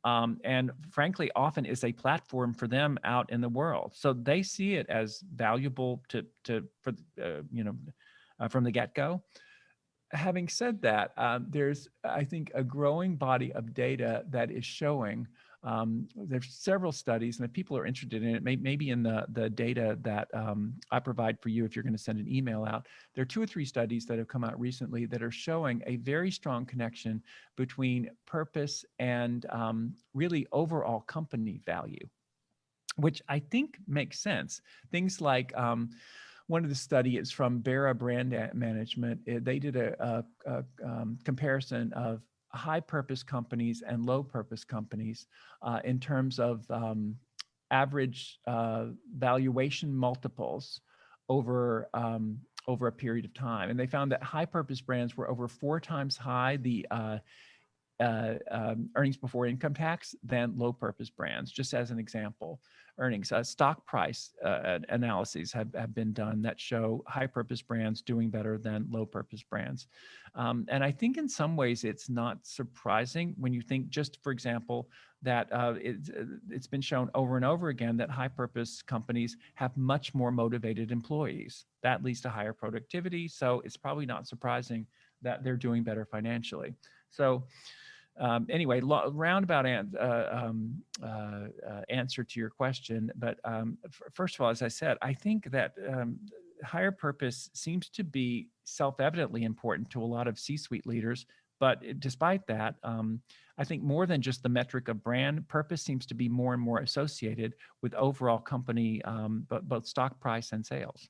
[SPEAKER 2] and frankly, often is a platform for them out in the world. So they see it as valuable from the get-go. Having said that, there's, I think, a growing body of data that is showing There's several studies, and if people are interested in it, maybe in the data that I provide for you, if you're going to send an email out, there are 2 or 3 studies that have come out recently that are showing a very strong connection between purpose and really overall company value, which I think makes sense. Things like one of the study is from Barra Brand Management. They did a comparison of high purpose companies and low purpose companies in terms of average valuation multiples over over a period of time, and they found that high purpose brands were over 4 times high the earnings before income tax than low purpose brands. Just as an example, earnings stock price analyses have been done that show high purpose brands doing better than low purpose brands. And I think in some ways it's not surprising when you think, just for example, that it's been shown over and over again that high purpose companies have much more motivated employees. That leads to higher productivity. So it's probably not surprising that they're doing better financially. So anyway, roundabout answer to your question. But first of all, as I said, I think that higher purpose seems to be self-evidently important to a lot of C-suite leaders. But despite that, I think more than just the metric of brand, purpose seems to be more and more associated with overall company, both stock price and sales.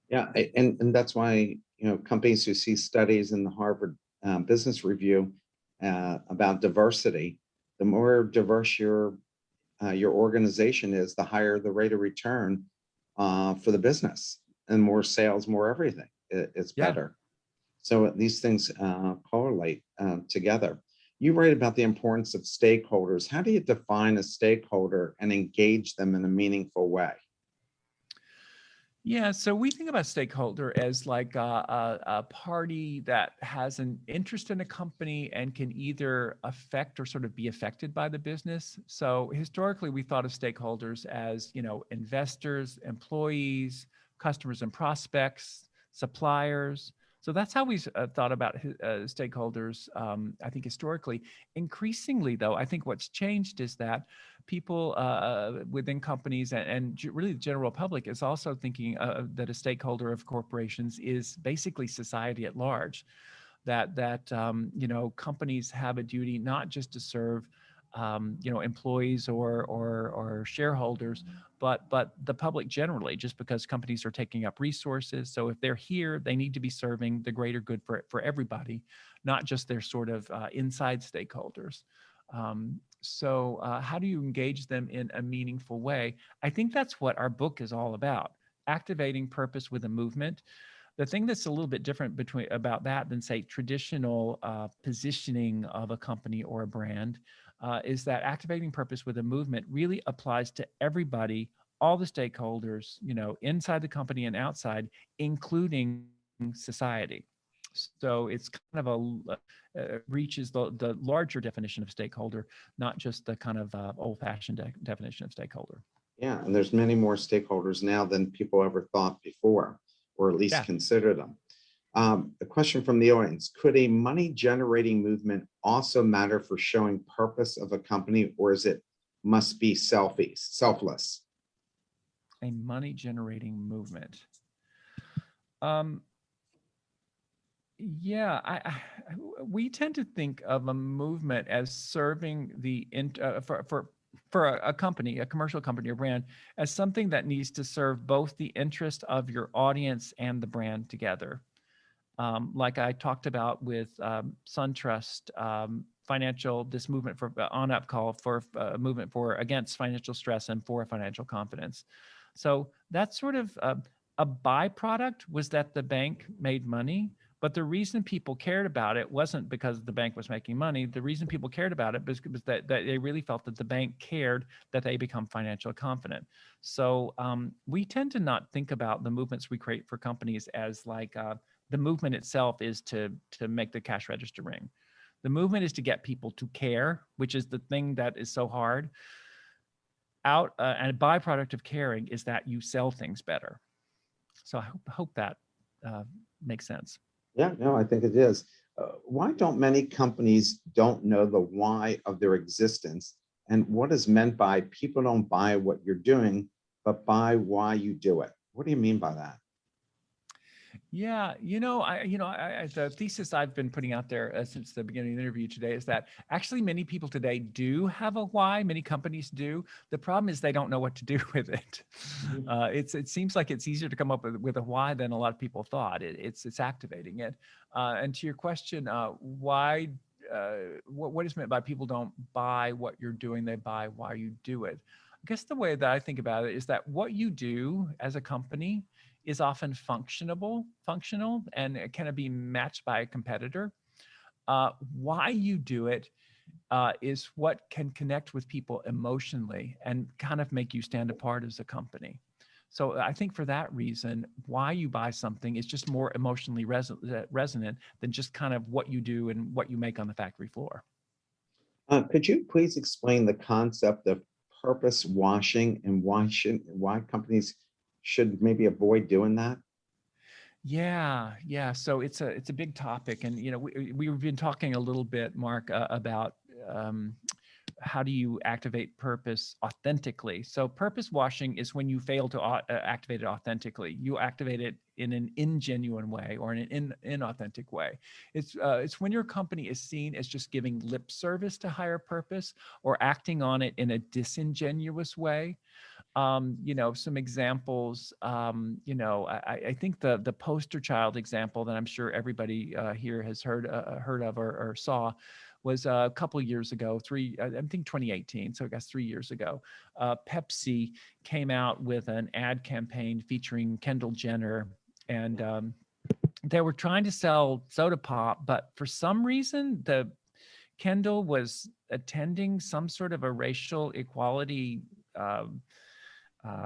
[SPEAKER 1] Yeah, and that's why, companies who see studies in the Harvard Business Review about diversity, the more diverse your organization is, the higher the rate of return for the business, and more sales, more everything. It's
[SPEAKER 2] Yeah.
[SPEAKER 1] better. So these things correlate together. You write about the importance of stakeholders. How do you define a stakeholder and engage them in a meaningful way?
[SPEAKER 2] Yeah, so we think about stakeholder as like a party that has an interest in a company and can either affect or sort of be affected by the business. So historically, we thought of stakeholders as, investors, employees, customers and prospects, suppliers. So that's how we thought about stakeholders, I think, historically. Increasingly, though, I think what's changed is that people within companies and really the general public is also thinking that a stakeholder of corporations is basically society at large. That companies have a duty not just to serve employees or shareholders, but the public generally, just because companies are taking up resources. So if they're here, they need to be serving the greater good for everybody, not just their sort of inside stakeholders. So how do you engage them in a meaningful way? I think that's what our book is all about: activating purpose with a movement. The thing that's a little bit different about that than, say, traditional positioning of a company or a brand is that activating purpose with a movement really applies to everybody, all the stakeholders, inside the company and outside, including society. So it's kind of reaches the larger definition of stakeholder, not just the kind of old-fashioned definition of stakeholder.
[SPEAKER 1] Yeah, and there's many more stakeholders now than people ever thought before, or at least
[SPEAKER 2] Yeah.
[SPEAKER 1] consider them. A question from the audience: could a money generating movement also matter for showing purpose of a company, or is it must be selfless?
[SPEAKER 2] A money generating movement. Um, Yeah, we tend to think of a movement as serving for a company, a commercial company or brand, as something that needs to serve both the interest of your audience and the brand together. Like I talked about with SunTrust Financial, this movement for on up call for a movement for against financial stress and for financial confidence. So that's sort of a byproduct was that the bank made money. But the reason people cared about it wasn't because the bank was making money. The reason people cared about it was that they really felt that the bank cared that they become financially confident. So we tend to not think about the movements we create for companies as like the movement itself is to make the cash register ring. The movement is to get people to care, which is the thing that is so hard. And a byproduct of caring is that you sell things better. So I hope that makes sense.
[SPEAKER 1] Yeah, no, I think it is. Why don't many companies don't know the why of their existence, And what is meant by people don't buy what you're doing, but buy why you do it? What do you mean by that?
[SPEAKER 2] Yeah, the thesis I've been putting out there since the beginning of the interview today is that actually many people today do have a why. Many companies do. The problem is they don't know what to do with it.
[SPEAKER 1] Mhm.
[SPEAKER 2] It seems like it's easier to come up with a why than a lot of people thought. It's activating it. And to your question, why? What is meant by people don't buy what you're doing? They buy why you do it. I guess the way that I think about it is that what you do as a company is often functional, and it can be matched by a competitor. Why you do it is what can connect with people emotionally and kind of make you stand apart as a company. So I think for that reason, why you buy something is just more emotionally resonant than just kind of what you do and what you make on the factory floor.
[SPEAKER 1] Could you please explain the concept of purpose washing and why companies should maybe avoid doing that?
[SPEAKER 2] Yeah. So it's a big topic, and we've been talking a little bit, Mark, about um, how do you activate purpose authentically. So purpose washing is when you fail to activate it authentically. You activate it in an ingenuine way or in an inauthentic way. It's when your company is seen as just giving lip service to higher purpose or acting on it in a disingenuous way. Some examples. I think the poster child example that I'm sure everybody here has heard of or saw was a couple of years ago, I think 2018. So I guess 3 years ago, Pepsi came out with an ad campaign featuring Kendall Jenner, and they were trying to sell soda pop, but for some reason the Kendall was attending some sort of a racial equality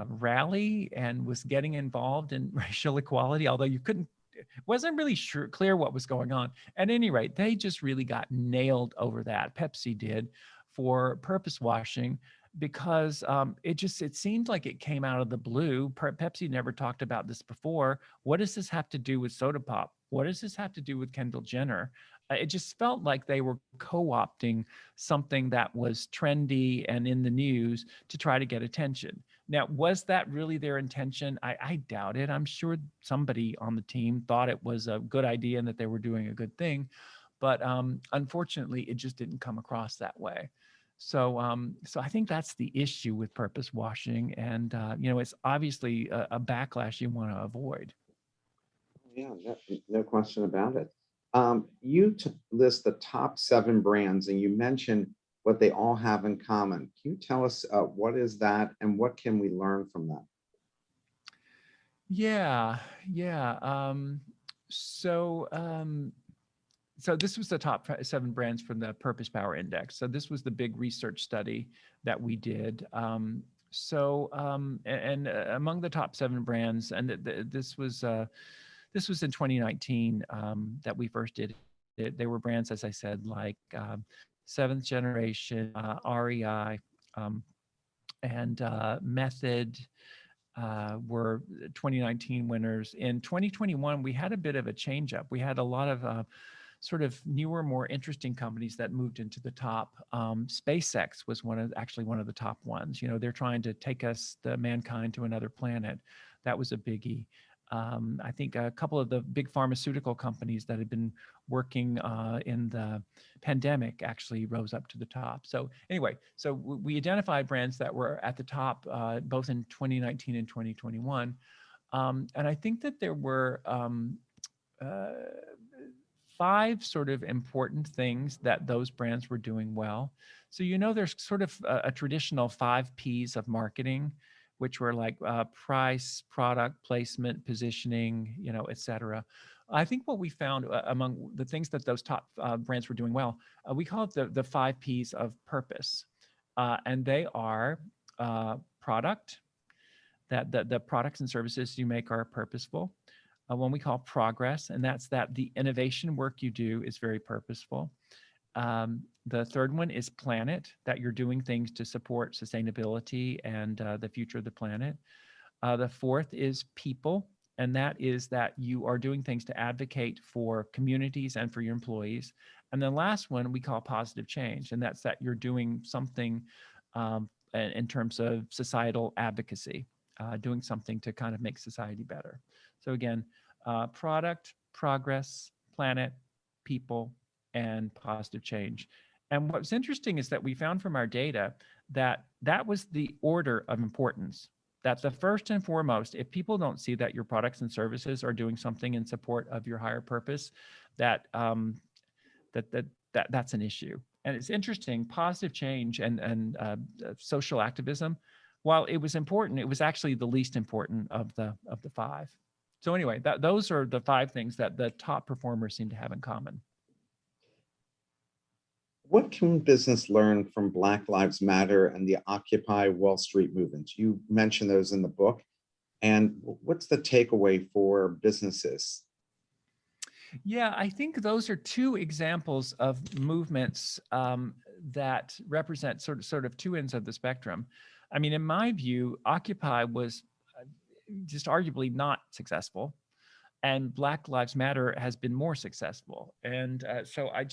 [SPEAKER 2] rally and was getting involved in racial equality, although you couldn't, it wasn't really clear what was going on. At any rate, they just really got nailed over that. Pepsi did, for purpose washing, because it seemed like it came out of the blue. Pepsi never talked about this before. What does this have to do with soda pop? What does this have to do with Kendall Jenner? It just felt like they were co-opting something that was trendy and in the news to try to get attention. Now, was that really their intention? I doubt it. I'm sure somebody on the team thought it was a good idea and that they were doing a good thing, but unfortunately, it just didn't come across that way. So I think that's the issue with purpose washing, and it's obviously a backlash you want to avoid.
[SPEAKER 1] Yeah, no question about it. You list the top 7 brands and you mentioned what they all have in common. Can you tell us what is that and what can we learn from that?
[SPEAKER 2] Yeah. So um, so this was the top 7 brands from the Purpose Power Index. So this was the big research study that we did. Among the top 7 brands, and this was in 2019 that we first did it. There were brands, as I said, like Seventh Generation, REI, um, and Method were 2019 winners. In 2021, we had a bit of a change up. We had a lot of sort of newer, more interesting companies that moved into the top. SpaceX was actually one of the top ones. They're trying to take the mankind to another planet. That was a biggie. I think a couple of the big pharmaceutical companies that had been working in the pandemic actually rose up to the top. So anyway, we identified brands that were at the top both in 2019 and 2021. And I think that there were uh, 5 sort of important things that those brands were doing well. So, there's sort of a traditional 5 Ps of marketing, which were like price, product, placement, positioning, et cetera. I think what we found among the things that those top brands were doing well, we call it the 5 Ps of purpose. And they are product, that the products and services you make are purposeful. One we call progress, and that's that the innovation work you do is very purposeful. The third one is planet, that you're doing things to support sustainability and the future of the planet. The fourth is people, and that is that you are doing things to advocate for communities and for your employees. And the last one we call positive change, and that's that you're doing something in terms of societal advocacy, doing something to kind of make society better. So again, product, progress, planet, people, and positive change. And what's interesting is that we found from our data that that was the order of importance. That the first and foremost, if people don't see that your products and services are doing something in support of your higher purpose, that that that, that's an issue. And it's interesting, positive change and social activism, while it was important, it was actually the least important of the five. So anyway, those are the five things that the top performers seem to have in common.
[SPEAKER 1] What can business learn from Black Lives Matter and the Occupy Wall Street movements? You mentioned those in the book. And what's the takeaway for businesses?
[SPEAKER 2] Yeah, I think those are two examples of movements that represent sort of two ends of the spectrum. I mean, in my view, Occupy was just arguably not successful, and Black Lives Matter has been more successful. And so I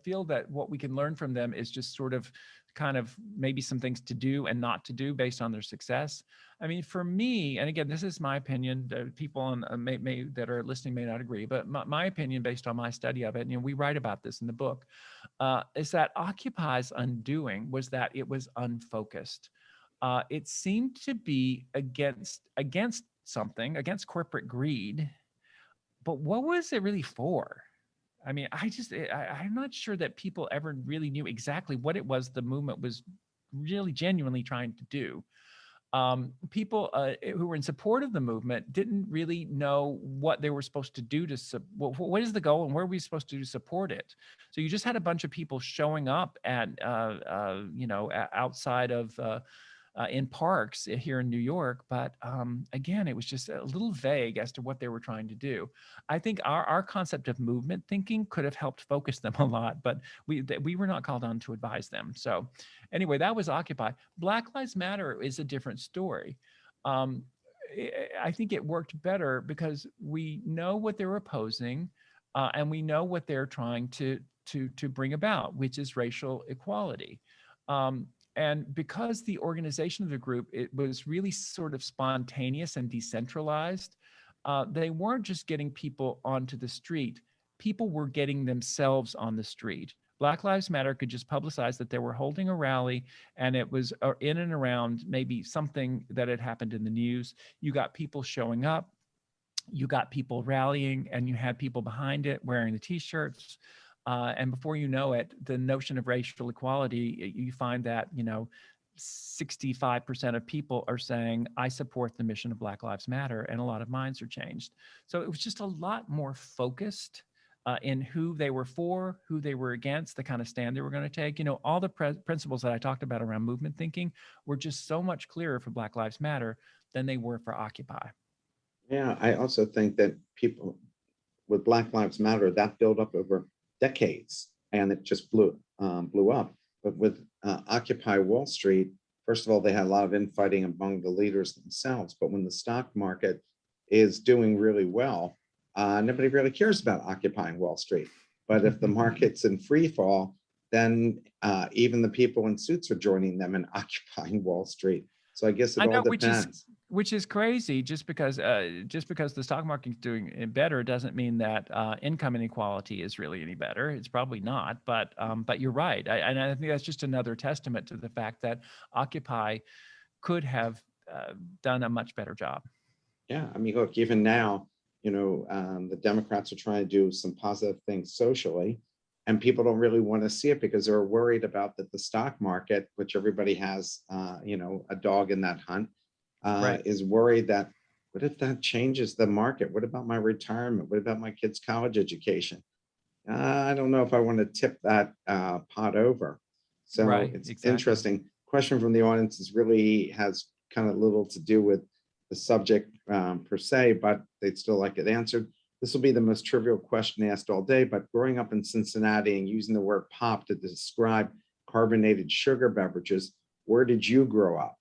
[SPEAKER 2] feel that what we can learn from them is just sort of kind of maybe some things to do and not to do based on their success. I mean, for me, and again, this is my opinion. People on that are listening may not agree, but my opinion based on my study of it, we write about this in the book, is that Occupy's undoing was that it was unfocused. It seemed to be against something, against corporate greed, but what was it really for? I mean, I'm not sure that people ever really knew exactly what it was the movement was really genuinely trying to do. People who were in support of the movement didn't really know what they were supposed to do what is the goal and where are we supposed to support it. So you just had a bunch of people showing up at outside of in parks here in New York. But again, it was just a little vague as to what they were trying to do. I think our concept of movement thinking could have helped focus them a lot, but we were not called on to advise them. So anyway, that was Occupy. Black Lives Matter is a different story. I think it worked better because we know what they're opposing, and we know what they're trying to bring about, which is racial equality. And because the organization of the group, it was really sort of spontaneous and decentralized, they weren't just getting people onto the street, people were getting themselves on the street. Black Lives Matter could just publicize that they were holding a rally and it was in and around maybe something that had happened in the news. You got people showing up, you got people rallying, and you had people behind it wearing the t-shirts. And before you know it, the notion of racial equality, you find that, 65% of people are saying, I support the mission of Black Lives Matter, and a lot of minds are changed. So it was just a lot more focused in who they were for, who they were against, the kind of stand they were going to take. All the principles that I talked about around movement thinking were just so much clearer for Black Lives Matter than they were for Occupy.
[SPEAKER 1] Yeah, I also think that people with Black Lives Matter, that built up over decades and it just blew up. But with Occupy Wall Street, first of all, they had a lot of infighting among the leaders themselves. But when the stock market is doing really well, nobody really cares about occupying Wall Street. But if the market's in free fall, then even the people in suits are joining them in occupying Wall Street. So I guess it
[SPEAKER 2] I
[SPEAKER 1] all
[SPEAKER 2] know,
[SPEAKER 1] depends.
[SPEAKER 2] which is crazy. Just because the stock market is doing better doesn't mean that income inequality is really any better. It's probably not. But you're right, and I think that's just another testament to the fact that Occupy could have done a much better job.
[SPEAKER 1] Yeah, I mean, look, even now, the Democrats are trying to do some positive things socially, and people don't really want to see it because they're worried about that the stock market, which everybody has, a dog in that hunt,
[SPEAKER 2] Right.
[SPEAKER 1] is worried that what if that changes the market? What about my retirement? What about my kids' college education? I don't know if I want to tip that pot over. So
[SPEAKER 2] Right.
[SPEAKER 1] it's
[SPEAKER 2] Exactly.
[SPEAKER 1] interesting. Question from the audience is really has kind of little to do with the subject per se, but they'd still like it answered. This will be the most trivial question asked all day, but growing up in Cincinnati and using the word pop to describe carbonated sugar beverages, where did you grow up?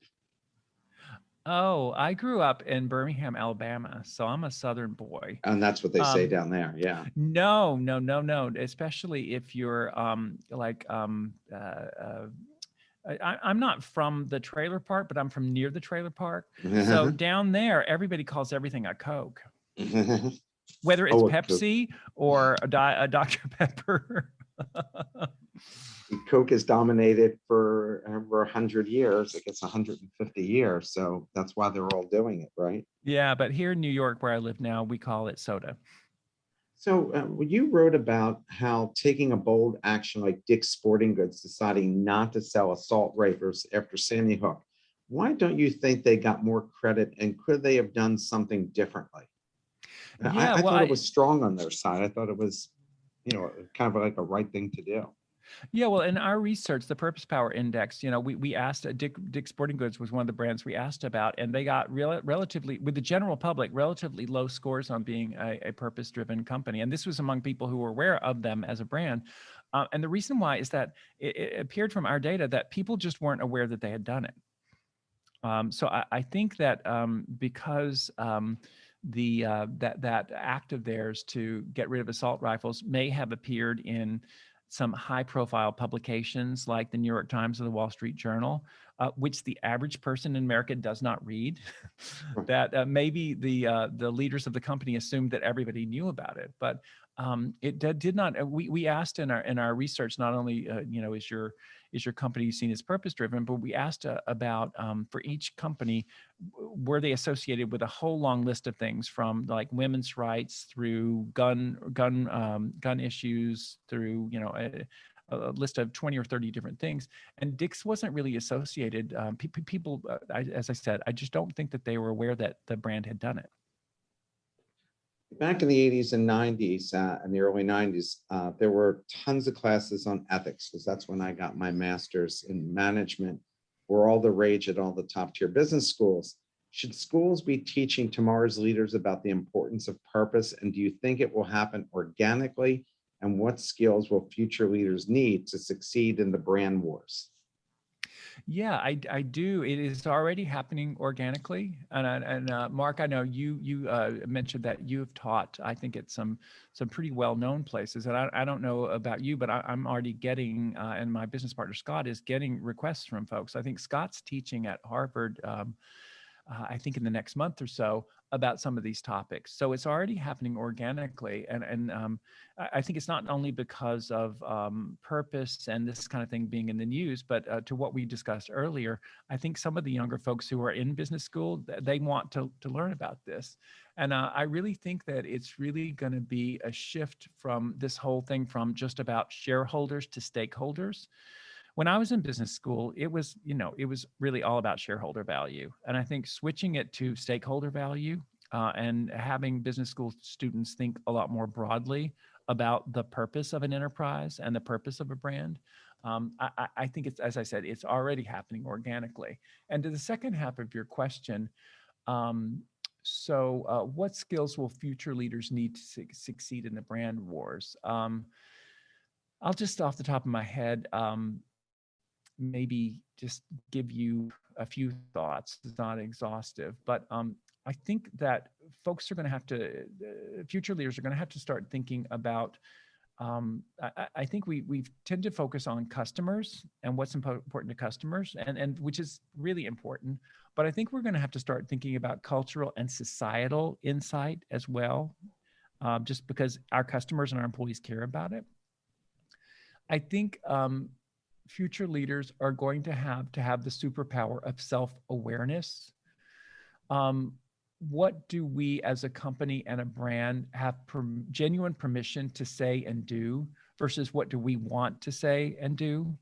[SPEAKER 2] Oh, I grew up in Birmingham, Alabama, so I'm a Southern boy.
[SPEAKER 1] And that's what they say
[SPEAKER 2] Um,
[SPEAKER 1] down there. Yeah.
[SPEAKER 2] No, no, no, no. Especially if you're I'm not from the trailer park, but I'm from near the trailer park. So down there, everybody calls everything a Coke, whether it's
[SPEAKER 1] Oh, a Coke.
[SPEAKER 2] Pepsi or a Dr. Pepper.
[SPEAKER 1] Coke has dominated for over 100 years. I guess 150 years. So that's why they're all doing it, right?
[SPEAKER 2] Yeah, but here in New York, where I live now, we call it soda.
[SPEAKER 1] So you wrote about how taking a bold action like Dick's Sporting Goods deciding not to sell assault rifles after Sandy Hook. Why don't you think they got more credit, and could they have done something differently?
[SPEAKER 2] Yeah,
[SPEAKER 1] I
[SPEAKER 2] well,
[SPEAKER 1] thought it was strong on their side. I thought it was, kind of like a right thing to do.
[SPEAKER 2] yeah, well, in our research, the Purpose Power Index, we asked Dick Sporting Goods was one of the brands we asked about, and they got relatively, with the general public, relatively low scores on being a purpose-driven company. And this was among people who were aware of them as a brand. And the reason why is that it appeared from our data that people just weren't aware that they had done it. So I think that because that act of theirs to get rid of assault rifles may have appeared in some high-profile publications like the New York Times or the Wall Street Journal, which the average person in America does not read.
[SPEAKER 1] Right.
[SPEAKER 2] That maybe the leaders of the company assumed that everybody knew about it, but it did not. We asked in our research not only is your company seen as purpose driven, but we asked about for each company, were they associated with a whole long list of things from like women's rights through gun issues through a list of 20 or 30 different things. And Dick's wasn't really associated. People, as I said, I just don't think that they were aware that the brand had done it.
[SPEAKER 1] Back in the 80s and 90s, and the early 90s, there were tons of classes on ethics, because that's when I got my master's in management, were all the rage at all the top tier business schools. Should schools be teaching tomorrow's leaders about the importance of purpose? And do you think it will happen organically? And what skills will future leaders need to succeed in the brand wars?
[SPEAKER 2] Yeah, I do. It is already happening organically. And Mark, I know you mentioned that you've taught, I think, at some pretty well-known places. And I don't know about you, but I'm already getting, and my business partner Scott is getting requests from folks. I think Scott's teaching at Harvard. I think in the next month or so about some of these topics. So it's already happening organically. And I think it's not only because of purpose and this kind of thing being in the news, but to what we discussed earlier, I think some of the younger folks who are in business school, they want to learn about this. And I really think that it's really going to be a shift from this whole thing from just about shareholders to stakeholders. When I was in business school, it was really all about shareholder value. And I think switching it to stakeholder value and having business school students think a lot more broadly about the purpose of an enterprise and the purpose of a brand. I think it's, as I said, it's already happening organically. And to the second half of your question, what skills will future leaders need to succeed in the brand wars? I'll just off the top of my head, maybe just give you a few thoughts. It's not exhaustive, but I think that folks are going to have to, future leaders are going to have to start thinking about. I think we tend to focus on customers and what's important to customers, and which is really important. But I think we're going to have to start thinking about cultural and societal insight as well, just because our customers and our employees care about it. I think future leaders are going to have the superpower of self-awareness. What do we as a company and a brand have genuine permission to say and do versus what do we want to say and do?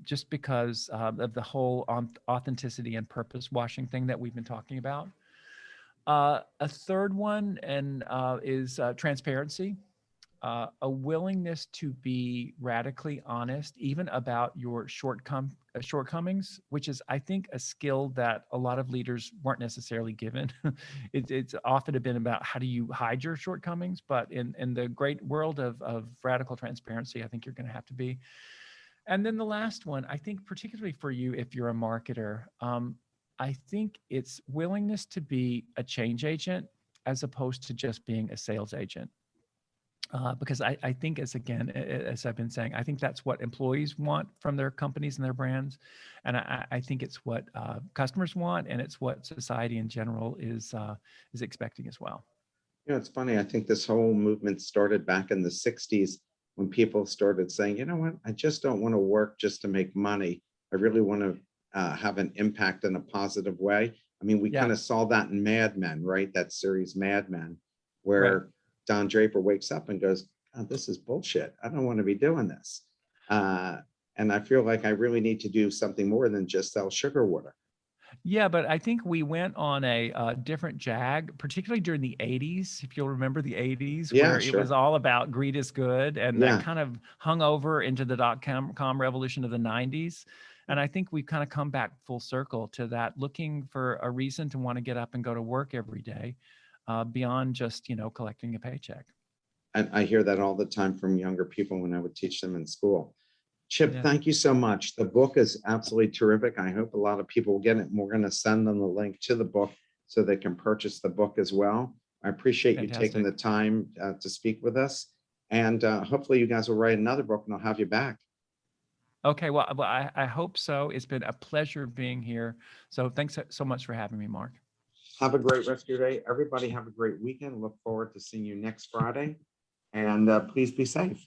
[SPEAKER 2] Just because of the whole authenticity and purpose washing thing that we've been talking about. A third one is transparency. A willingness to be radically honest, even about your shortcomings, which is, I think, a skill that a lot of leaders weren't necessarily given. It's often been about how do you hide your shortcomings, but in the great world of radical transparency, I think you're going to have to be. And then the last one, I think, particularly for you, if you're a marketer, I think it's willingness to be a change agent as opposed to just being a sales agent. Because I think as I've been saying, I think that's what employees want from their companies and their brands. And I think it's what customers want, and it's what society in general is expecting as well.
[SPEAKER 1] It's funny. I think this whole movement started back in the 60s when people started saying, you know what, I just don't want to work just to make money. I really want to have an impact in a positive way. I mean, we
[SPEAKER 2] Yeah,
[SPEAKER 1] kind of saw that in Mad Men, right? That series Mad Men,
[SPEAKER 2] right.
[SPEAKER 1] where Don Draper wakes up and goes, oh, this is bullshit. I don't want to be doing this. Uh, and I feel like I really need to do something more than just sell sugar water.
[SPEAKER 2] Yeah, but I think we went on a different jag, particularly during the 80s, if you'll remember the 80s,
[SPEAKER 1] Yeah,
[SPEAKER 2] where it was
[SPEAKER 1] sure.
[SPEAKER 2] all about greed is good. And that
[SPEAKER 1] Yeah.
[SPEAKER 2] kind of hung over into the dot-com revolution of the 90s. And I think we've kind of come back full circle to that, looking for a reason to want to get up and go to work every day, beyond just, collecting a paycheck.
[SPEAKER 1] And I hear that all the time from younger people when I would teach them in school. Chip,
[SPEAKER 2] Yeah,
[SPEAKER 1] thank you so much. The book is absolutely terrific. I hope a lot of people will get it. And we're going to send them the link to the book so they can purchase the book as well. I appreciate you taking
[SPEAKER 2] fantastic.
[SPEAKER 1] the time to speak with us. And hopefully you guys will write another book and I'll have you back.
[SPEAKER 2] Okay, well, I hope so. It's been a pleasure being here. So thanks so much for having me, Mark.
[SPEAKER 1] Have a great rest of your day. Everybody have a great weekend. Look forward to seeing you next Friday. And please be safe.